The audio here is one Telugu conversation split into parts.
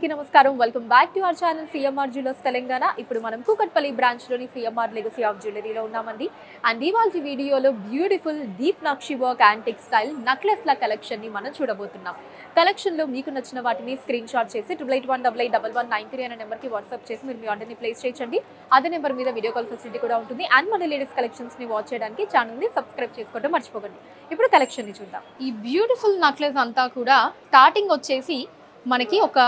అందరికీ నమస్కారం. Welcome back to our channel CMR jewellers Telangana. ఇప్పుడు మనం కూకట్పల్లి బ్రాంచ్ లోని సిఎంఆర్ లెగసీ ఆఫ్ జ్యువెలరీలో ఉన్నామండి. అండ్ ఇవాల్టి వీడియోలో బ్యూటిఫుల్ డీప్ నక్షి వర్క్ యాంటిక్ స్టైల్ నెక్లెస్ ల కలెక్షన్ ని మనం చూడబోతున్నాం. కలెక్షన్ లో మీకు నచ్చిన వాటిని స్క్రీన్ షాట్ చేసి 8818881193 అనే నెంబర్ కి వాట్సాప్ చేసి మీరు మీ ఆర్డర్ ని ప్లేస్ చేయొచ్చండి. అదే నెంబర్ మీద వీడియో కాల్ ఫెసిలిటీ కూడా ఉంటుంది. అండ్ మన లేటెస్ట్ కలెక్షన్స్ ని వాచ్ చేయడానికి ఛానల్ ని సబ్స్క్రైబ్ చేసుకోవడం మర్చిపోకండి. ఇప్పుడు కలెక్షన్ ని చూద్దాం. ఈ బ్యూటిఫుల్ నెక్లెస్ అంతా కూడా స్టార్టింగ్ వచ్చేసి మనకి ఒక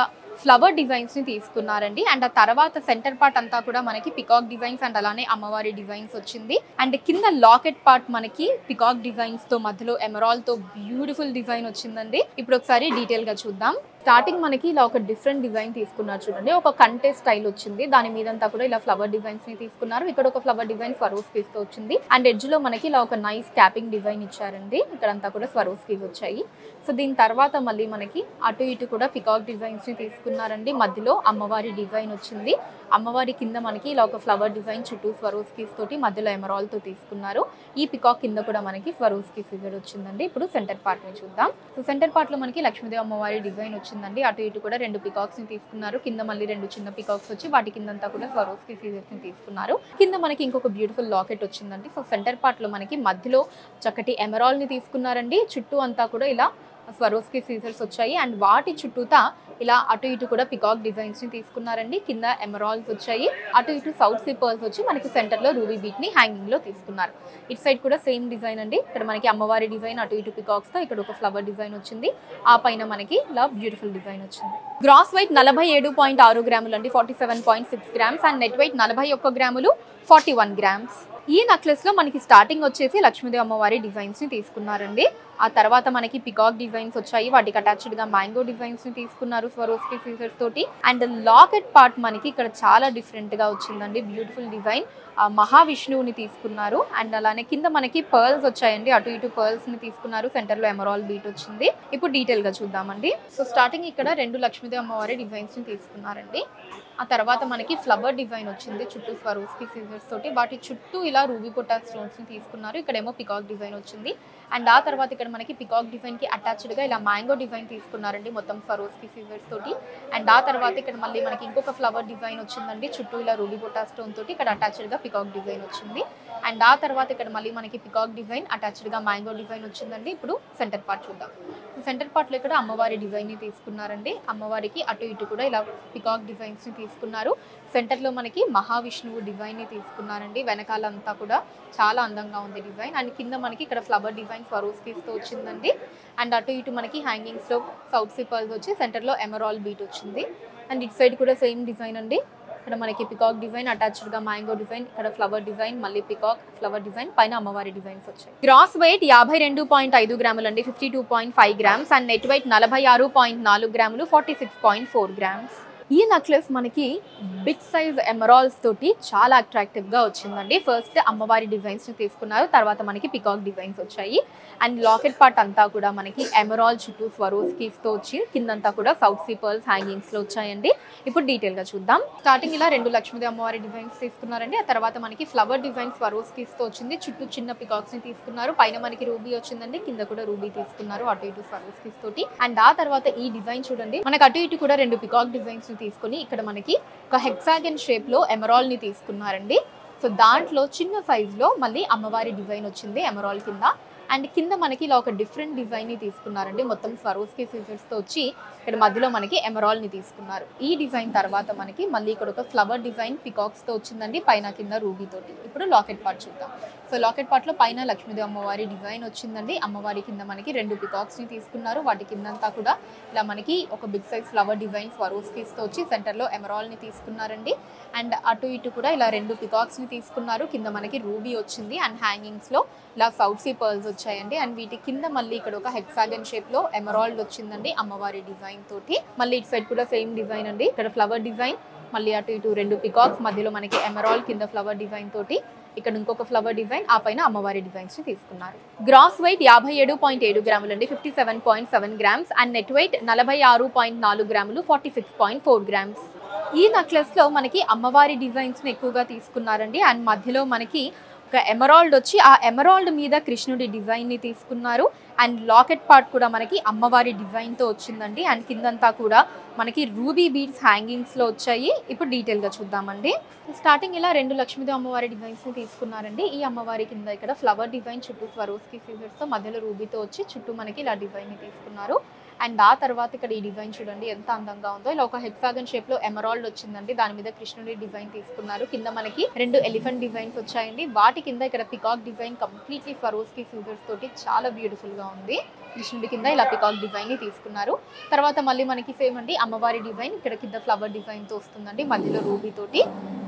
ఫ్లవర్ డిజైన్స్ ని తీసుకున్నారండి. అండ్ ఆ తర్వాత సెంటర్ పార్ట్ అంతా కూడా మనకి పికాక్ డిజైన్స్ అండ్ అలానే అమ్మవారి డిజైన్స్ వచ్చింది. అండ్ కింద లాకెట్ పార్ట్ మనకి పికాక్ డిజైన్స్ తో మధ్యలో ఎమరాల్డ్ తో బ్యూటిఫుల్ డిజైన్ వచ్చిందండి. ఇప్పుడు ఒకసారి డీటెయిల్ గా చూద్దాం. స్టార్టింగ్ మనకి ఇలా ఒక డిఫరెంట్ డిజైన్ తీసుకున్నారు చూడండి. ఒక కంటే స్టైల్ వచ్చింది. దాని మీదంతా కూడా ఇలా ఫ్లవర్ డిజైన్స్ ని తీసుకున్నారు. ఇక్కడ ఒక ఫ్లవర్ డిజైన్ స్వరోస్కీస్ తో వచ్చింది. అండ్ ఎడ్జ్ లో మనకి ఇలా ఒక నైస్ క్యాపింగ్ డిజైన్ ఇచ్చారండి. ఇక్కడంతా కూడా స్వరోస్కీస్ వచ్చాయి. సో దీని తర్వాత మళ్ళీ మనకి అటు ఇటు కూడా పికాక్ డిజైన్స్ ని తీసుకున్నారండి. మధ్యలో అమ్మవారి డిజైన్ వచ్చింది. అమ్మవారి కింద మనకి ఇలా ఒక ఫ్లవర్ డిజైన్ చుట్టూ స్వరోస్కీస్ తోటి మధ్యలో ఎమరాల్డ్ తో తీసుకున్నారు. ఈ పికాక్ కింద కూడా మనకి స్వరోస్కీ ఫిగర్ వచ్చిందండి. ఇప్పుడు సెంటర్ పార్ట్ ని చూద్దాం. సో సెంటర్ పార్ట్ లో మనకి లక్ష్మీదేవి అమ్మవారి డిజైన్ వచ్చిందండి. అటు ఇటు కూడా రెండు పికాక్స్ ని తీసుకున్నారు. కింద మళ్ళీ రెండు చిన్న పికాక్స్ వచ్చి వాటి కిందంతా కూడా స్వరోస్కీ ఫిగర్స్ ని తీసుకున్నారు. కింద మనకి ఇంకొక బ్యూటిఫుల్ లాకెట్ వచ్చిందండి. సో సెంటర్ పార్ట్ లో మనకి మధ్యలో చక్కటి ఎమరాల్డ్ ని తీసుకున్నారండి. చుట్టూ అంతా కూడా ఇలా స్వరోస్కీ సీజర్స్ వచ్చాయి. అండ్ వాటి చుట్టూతా ఇలా అటు ఇటు కూడా పికాక్ డిజైన్స్ ని తీసుకున్నారండి. కింద ఎమరాల్డ్స్ వచ్చాయి. అటు ఇటు సౌత్ సీ పర్ల్స్ వచ్చి మనకి సెంటర్ లో రూబీ బీట్ ని హ్యాంగింగ్ లో తీసుకున్నారు. ఇటు సైడ్ కూడా సేమ్ డిజైన్ అండి. ఇక్కడ మనకి అమ్మవారి డిజైన్ అటు ఇటు పికాక్స్ తో ఇక్కడ ఒక ఫ్లవర్ డిజైన్ వచ్చింది. ఆ పైన మనకి ఇలా బ్యూటిఫుల్ డిజైన్ వచ్చింది. గ్రాస్ వెయిట్ 47.6 గ్రాములు అండి, 47.6 గ్రామ్స్. అండ్ నెట్ వెయిట్ 41 గ్రాములు, 41 గ్రామ్స్. ఈ నెక్లెస్ లో మనకి స్టార్టింగ్ వచ్చేసి లక్ష్మీదేవి అమ్మవారి డిజైన్స్ ని తీసుకున్నారండి. ఆ తర్వాత మనకి పికాక్ డిజైన్స్ వచ్చాయి. వాటికి అటాచ్డ్ గా మ్యాంగో డిజైన్స్ ని తీసుకున్నారు స్వరోస్కీ సీజర్స్ తోటి. అండ్ లాకెట్ పార్ట్ మనకి ఇక్కడ చాలా డిఫరెంట్ గా వచ్చిందండి. బ్యూటిఫుల్ డిజైన్ మహావిష్ణువుని తీసుకున్నారు. అండ్ అలానే కింద మనకి పర్ల్స్ వచ్చాయండి. అటు ఇటు పర్ల్స్ ని తీసుకున్నారు. సెంటర్ లో ఎమరాల్డ్ బీట్ వచ్చింది. ఇప్పుడు డీటెయిల్ గా చూద్దామండి. సో స్టార్టింగ్ ఇక్కడ రెండు లక్ష్మీదేవి అమ్మవారి డిజైన్స్ ని తీసుకున్నారండి. ఆ తర్వాత మనకి ఫ్లవర్ డిజైన్ వచ్చింది చుట్టూ స్వరోస్కీ సీజర్స్ తోటి. వాటి చుట్టూ ఇలా రూబీ పొటా స్టోన్స్ ని తీసుకున్నారు. ఇక్కడేమో పికాక్ డిజైన్ వచ్చింది. అండ్ ఆ తర్వాత ఇక్కడ మనకి పికాక్ డిజైన్ కి అటాచ్డ్ గా ఇలా మ్యాంగో డిజైన్ తీసుకున్నారండి మొత్తం స్వరోస్కీ సీజర్స్ తోటి. అండ్ ఆ తర్వాత ఇక్కడ మళ్ళీ మనకి ఇంకొక ఫ్లవర్ డిజైన్ వచ్చిందండి. చుట్టూ ఇలా రూబీ పొటా స్టోన్ తోటి ఇక్కడ అటాచ్డ్ గా పికాక్ డిజైన్ వచ్చింది. అండ్ ఆ తర్వాత ఇక్కడ మళ్ళీ మనకి పికాక్ డిజైన్ అటాచ్డ్ గా మ్యాంగో డిజైన్ వచ్చిందండి. ఇప్పుడు సెంటర్ పార్ట్ చూద్దాం. సెంటర్ పార్ట్ లో ఇక్కడ అమ్మవారి డిజైన్ ని తీసుకున్నారండి. అమ్మవారికి అటు ఇటు కూడా ఇలా పికాక్ డిజైన్స్ ని తీసుకున్నారు. సెంటర్ లో మనకి మహావిష్ణువు డిజైన్ ని తీసుకున్నారండి. వెనకాలంతా కూడా చాలా అందంగా ఉంది డిజైన్. అండ్ కింద మనకి ఇక్కడ ఫ్లవర్ డిజైన్ స్వరోస్కీస్ తో వచ్చిందండి. అండ్ అటు ఇటు మనకి హ్యాంగింగ్స్ లో సౌత్ సీ పర్ల్స్ వచ్చి సెంటర్ లో ఎమరాల్డ్ బీట్ వచ్చింది. అండ్ ఇటు సైడ్ కూడా సేమ్ డిజైన్ అండి. ఇక్కడ మనకి పికాక్ డిజైన్ అటాచ్డ్ గా మ్యాంగో డిజైన్, ఇక్కడ ఫ్లవర్ డిజైన్, మళ్ళీ పికాక్ ఫ్లవర్ డిజైన్, పైన అమ్మవారి డిజైన్స్ వచ్చాయి. గ్రాస్ వెయిట్ 52.5 గ్రాములు అండి, 52.5 గ్రామ్స్. అండ్ నెట్ వెయిట్ 46.4 గ్రాములు, 46.4 గ్రామ్స్. ఈ నెక్లెస్ మనకి బిగ్ సైజ్ ఎమరాల్డ్స్ తోటి చాలా అట్రాక్టివ్ గా వచ్చిందండి. ఫస్ట్ అమ్మవారి డిజైన్స్ ని తీసుకున్నారు. తర్వాత మనకి పికాక్ డిజైన్స్ వచ్చాయి. అండ్ లాకెట్ పార్ట్ అంతా కూడా మనకి ఎమరాల్డ్ చుట్టూ స్వరోస్కీస్ తో వచ్చి కిందంతా కూడా సౌత్ సీ పర్ల్స్ హ్యాంగింగ్స్ లో వచ్చాయండి. ఇప్పుడు డీటెయిల్ గా చూద్దాం. స్టార్టింగ్ ఇలా రెండు లక్ష్మీదేవి అమ్మవారి డిజైన్స్ తీసుకున్నారండి. ఆ తర్వాత మనకి ఫ్లవర్ డిజైన్ స్వరోస్కీస్ తో వచ్చింది. చుట్టూ చిన్న పికాక్స్ ని తీసుకున్నారు. పైన మనకి రూబీ వచ్చిందండి. కింద కూడా రూబీ తీసుకున్నారు అటు ఇటు స్వరోస్కీస్ తోటి. అండ్ ఆ తర్వాత ఈ డిజైన్ చూడండి, మనకి అటు ఇటు కూడా రెండు పికాక్ డిజైన్స్ ని తీసుకుని ఇక్కడ మనకి ఒక హెక్సాగన్ షేప్ లో ఎమరాల్డ్ ని తీసుకున్నారండి. సో దాంట్లో చిన్న సైజ్ లో మళ్ళీ అమ్మవారి డిజైన్ వచ్చింది ఎమరాల్డ్ కింద. అండ్ కింద మనకి ఇలా ఒక డిఫరెంట్ డిజైన్ ని తీసుకున్నారండి. మొత్తం స్వరోస్కీ సీజర్స్ తో వచ్చి ఇక్కడ మధ్యలో మనకి ఎమరాల్డ్ ని తీసుకున్నారు. ఈ డిజైన్ తర్వాత మనకి మళ్ళీ ఇక్కడ ఒక ఫ్లవర్ డిజైన్ పికాక్స్ తో వచ్చిందండి. పైన కింద రూబీ తోటి. ఇప్పుడు లాకెట్ పార్ట్ చూద్దాం. సో లాకెట్ పార్ట్ లో పైన లక్ష్మీదేవి అమ్మవారి డిజైన్ వచ్చిందండి. అమ్మవారి కింద మనకి రెండు పికాక్స్ ని తీసుకున్నారు. వాటి కిందంతా కూడా ఇలా మనకి ఒక big size flower design Swarovskis తో వచ్చి సెంటర్ లో ఎమరాల్డ్ ని తీసుకున్నారండి. అండ్ అటు ఇటు కూడా ఇలా రెండు పికాక్స్ ని తీసుకున్నారు. కింద మనకి రూబీ వచ్చింది. అండ్ హ్యాంగింగ్స్ లో ఇలా సౌత్ సీ పర్ల్స్ వచ్చాయండి. అండ్ వీటి కింద మళ్ళీ ఇక్కడ ఒక హెక్సాగన్ షేప్ లో ఎమరాల్డ్ వచ్చిందండి అమ్మవారి డిజైన్ తోటి. మళ్ళీ ఇటు సైడ్ కూడా సేమ్ డిజైన్ అండి. ఇక్కడ ఫ్లవర్ డిజైన్, మళ్ళీ అటు ఇటు రెండు పికాక్స్, మధ్యలో మనకి ఎమరాల్డ్, కింద ఫ్లవర్ డిజైన్ తోటి, ఇక్కడ ఇంకొక ఫ్లవర్ డిజైన్, ఆ పైన అమ్మవారి డిజైన్స్ ని తీసుకున్నారు. గ్రాస్ వెయిట్ 57.7 గ్రాములు అండి, 57.7 గ్రామ్స్. అండ్ నెట్ వెయిట్ 46.4 గ్రాములు, 46.4 గ్రామ్స్. ఈ నెక్లెస్ లో మనకి అమ్మవారి డిజైన్స్ ని ఎక్కువగా తీసుకున్నారండి. అండ్ మధ్యలో మనకి ఒక ఎమరాల్డ్ వచ్చి ఆ ఎమరాల్డ్ మీద కృష్ణుడి డిజైన్ని తీసుకున్నారు. అండ్ లాకెట్ పార్ట్ కూడా మనకి అమ్మవారి డిజైన్తో వచ్చిందండి. అండ్ కిందంతా కూడా మనకి రూబీ బీడ్స్ హ్యాంగింగ్స్లో వచ్చాయి. ఇప్పుడు డీటెయిల్గా చూద్దామండి. స్టార్టింగ్ ఇలా 2 లక్ష్మీదేవి అమ్మవారి డిజైన్స్ని తీసుకున్నారండి. ఈ అమ్మవారి కింద ఇక్కడ ఫ్లవర్ డిజైన్ చుట్టూ స్వరోస్కి సీజర్స్తో మధ్యలో రూబీతో వచ్చి చుట్టూ మనకి ఇలా డిజైన్ని తీసుకున్నారు. అండ్ ఆ తర్వాత ఇక్కడ ఈ డిజైన్ చూడండి ఎంత అందంగా ఉందో. ఇలా ఒక హెక్సాగన్ షేప్లో ఎమరాల్డ్ వచ్చిందండి. దాని మీద కృష్ణుడి డిజైన్ తీసుకున్నారు. కింద మనకి 2 ఎలిఫెంట్ డిజైన్స్ వచ్చాయండి. వాటి కింద ఇక్కడ పికాక్ డిజైన్ కంప్లీట్లీ స్వరోస్కి సీజర్స్ తోటి చాలా బ్యూటిఫుల్గా ఉంది. కృష్ణుడి కింద ఇలా పికాక్ డిజైన్ని తీసుకున్నారు. తర్వాత మళ్ళీ మనకి సేమ్ అండి అమ్మవారి డిజైన్ ఇక్కడ కింద ఫ్లవర్ డిజైన్తో వస్తుందండి, మధ్యలో రూబీ తోటి.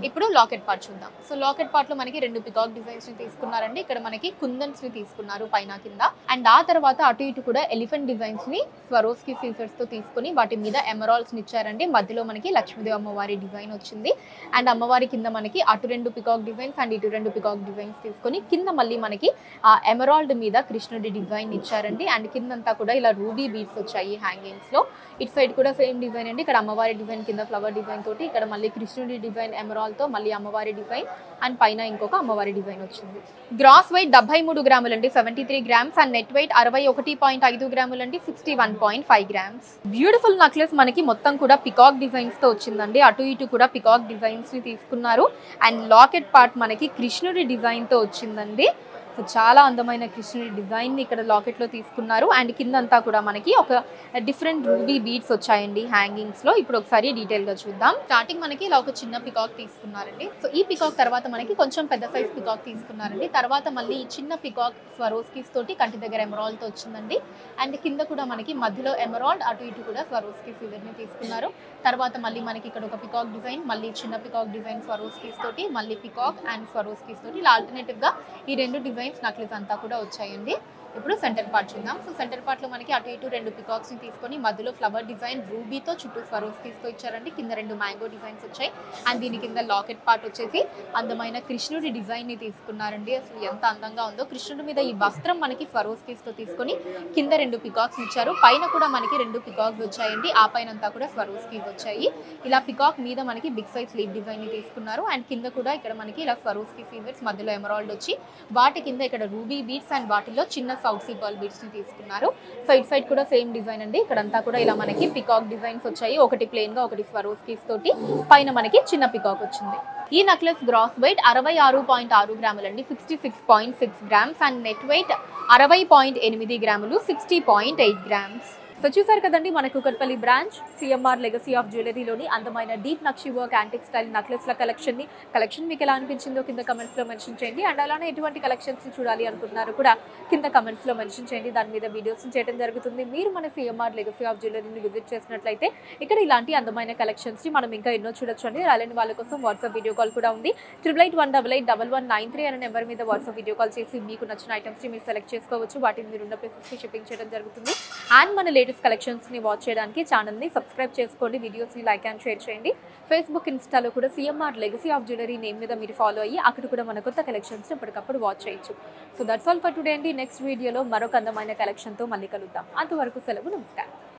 ఇప్పుడు లాకెట్ పార్ట్ చూద్దాం. సో లాకెట్ పార్ట్లో మనకి 2 పికాక్ డిజైన్స్ని తీసుకున్నారండి. ఇక్కడ మనకి కుందన్స్ని తీసుకున్నారు పైన కింద. అండ్ ఆ తర్వాత అటు ఇటు కూడా ఎలిఫెంట్ డిజైన్స్ని స్వరోస్కి సీజర్స్తో తీసుకుని వాటి మీద ఎమరాల్డ్స్ని ఇచ్చారండి. మధ్యలో మనకి లక్ష్మీదేవి అమ్మవారి డిజైన్ వచ్చింది. అండ్ అమ్మవారి కింద మనకి అటు 2 పికాక్ డిజైన్స్ అండ్ ఇటు 2 పికాక్ డిజైన్స్ తీసుకొని కింద మళ్ళీ మనకి ఆ ఎమరాల్డ్ మీద కృష్ణుడి డిజైన్ ఇచ్చారండి. అండ్ కిందంతా కూడా ఇలా రూబీ బీడ్స్ వచ్చాయి హ్యాంగింగ్స్లో. ఇటు సైడ్ కూడా సేమ్ డిజైన్ అండి. ఇక్కడ అమ్మవారి డిజైన్ కింద ఫ్లవర్ డిజైన్ తోటి, ఇక్కడ మళ్ళీ కృష్ణుడి డిజైన్ ఎమరాల్డ్తో మళ్ళీ అమ్మవారి డిజైన్ అండ్ పైన ఇంకొక అమ్మవారి డిజైన్ వచ్చింది. గ్రాస్ వెయిట్ 73 గ్రాములండి, 73 గ్రామ్స్. అండ్ నెట్ వెయిట్ 61.5 గ్రాములండి, 61.5 గ్రామ్స్. బ్యూటిఫుల్ నెక్లెస్ మనకి మొత్తం కూడా పికాక్ డిజైన్స్తో వచ్చిందండి. అటు ఇటు కూడా పికాక్ డిజైన్స్ని తీసుకున్నారు. అండ్ లాకెట్ పార్ట్ మనకి కృష్ణుడి డిజైన్తో వచ్చిందండి. సో చాలా అందమైన కృష్ణుడి డిజైన్ని ఇక్కడ లాకెట్లో తీసుకున్నారు. అండ్ కిందంతా కూడా మనకి ఒక డిఫరెంట్ రూబీ బీడ్స్ వచ్చాయండి హ్యాంగింగ్స్లో. ఇప్పుడు ఒకసారి డీటెయిల్గా చూద్దాం. స్టార్టింగ్ మనకి ఇలా ఒక చిన్న పికాక్ తీసుకున్నారండి. సో ఈ పికాక్ తర్వాత మనకి కొంచెం పెద్ద సైజ్ పికాక్ తీసుకున్నారండి. తర్వాత మళ్ళీ ఈ చిన్న పికాక్ స్వరోస్కీస్ తోటి కంటి దగ్గర ఎమరాల్డ్తో వచ్చిందండి. అండ్ కింద కూడా మనకి మధ్యలో ఎమరాల్డ్, అటు ఇటు కూడా స్వరోస్కీస్ ఇవన్నీ తీసుకున్నారు. తర్వాత మళ్ళీ మనకి ఇక్కడ ఒక పికాక్ డిజైన్, మళ్ళీ చిన్న పికాక్ డిజైన్ స్వరోస్కీస్ తోటి, మళ్ళీ పికాక్ అండ్ స్వరోస్కీస్ తోటి ఇలా ఆల్టర్నేటివ్గా ఈ 2 డిజైన్స్ నెక్లెస్ అంతా కూడా వచ్చాయండి. ఇప్పుడు సెంటర్ పార్ట్ చూద్దాం. సో సెంటర్ పార్ట్లో మనకి అటు ఇటు 2 పికాక్స్ని తీసుకొని మధ్యలో ఫ్లవర్ డిజైన్ రూబీతో చుట్టూ స్వరోస్కీస్తో ఇచ్చారండి. కింద 2 మ్యాంగో డిజైన్స్ వచ్చాయి. అండ్ దీని కింద లాకెట్ పార్ట్ వచ్చేసి అందమైన కృష్ణుడి డిజైన్ని తీసుకున్నారండి. అసలు ఎంత అందంగా ఉందో. కృష్ణుడి మీద ఈ వస్త్రం మనకి స్వరోస్కీస్తో తీసుకొని కింద 2 పికాక్స్ ఇచ్చారు. పైన కూడా మనకి 2 పికాక్స్ వచ్చాయండి. ఆ పైన అంతా కూడా స్వరోస్కీస్ వచ్చాయి. ఇలా పికాక్ మీద మనకి బిగ్ సైజ్ స్లీవ్ డిజైన్ని తీసుకున్నారు. అండ్ కింద కూడా ఇక్కడ మనకి ఇలా స్వరోస్కీ సీజర్స్ మధ్యలో ఎమరాల్డ్ వచ్చి వాటి కింద ఇక్కడ రూబీ బీడ్స్ అండ్ వాటిలో చిన్న సౌత్ సీ పర్ల్ బీడ్స్ని తీసుకున్నారు. సో ఇటు సైడ్ కూడా సేమ్ డిజైన్ అండి. ఇక్కడంతా కూడా ఇలా మనకి పికాక్ డిజైన్స్ వచ్చాయి. ఒకటి ప్లెయిన్గా, ఒకటి స్వరోస్కీస్ తోటి, పైన మనకి చిన్న పికాక్ వచ్చింది. ఈ నెక్లెస్ గ్రాస్ వెయిట్ 66.6 గ్రాములండి, 66.6 గ్రామ్స్. అండ్ నెట్ వెయిట్ 60.8 గ్రాములు, 60.8 గ్రామ్స్. సో చూసారు కదండి మన Kukatpally branch CMR legacy of జ్యువెలరీలోని అందమైన డీప్ నక్షి వర్క్ యాంటిక్ స్టైల్ నెక్లెస్ల కలెక్షన్ మీకు ఎలా అనిపించిందో కింద కమెంట్స్లో మెన్షన్ చేయండి. అండ్ అలానే ఎటువంటి కలెక్షన్స్ చూడాలి అనుకుంటున్నారు కూడా కింద కమెంట్స్లో మెన్షన్ చేయండి. దాని మీద వీడియోస్ చేయడం జరుగుతుంది. మీరు మన సిఎంఆర్ లెగసీ ఆఫ్ జ్యువెలరీని విజిట్ చేసినట్లయితే ఇక్కడ ఇలాంటి అందమైన కలెక్షన్స్ని మనం ఇంకా ఎన్నో చూడొచ్చు అండి. అలాంటి వాళ్ళ కోసం వాట్సాప్ వీడియో కాల్ కూడా ఉంది. 8818881193 అనే నెంబర్ మీద వాట్సాప్ వీడియో కాల్ చేసి మీకు నచ్చిన ఐటమ్స్ని మీరు సెలెక్ట్ చేసుకోవచ్చు. వాటిని మీరున్న ప్లేసెస్కి షిప్పింగ్ చేయడం జరుగుతుంది. అండ్ మన లేటెస్ట్ కలెక్షన్స్ని వాచ్ చేయడానికి ఛానల్ని సబ్స్క్రైబ్ చేసుకోండి, వీడియోస్ని లైక్ అండ్ షేర్ చేయండి. ఫేస్బుక్, ఇన్స్టాలో కూడా CMR legacy of jewellery name మీద మీరు ఫాలో అయ్యి అక్కడ కూడా మన కొత్త కలెక్షన్స్ని ఎప్పటికప్పుడు వాచ్ చేయొచ్చు. So that's all for today అండి. నెక్స్ట్ వీడియోలో మరొక అందమైన కలెక్షన్తో మళ్ళీ కలుద్దాం. అంతవరకు సెలవు, నమస్కారం.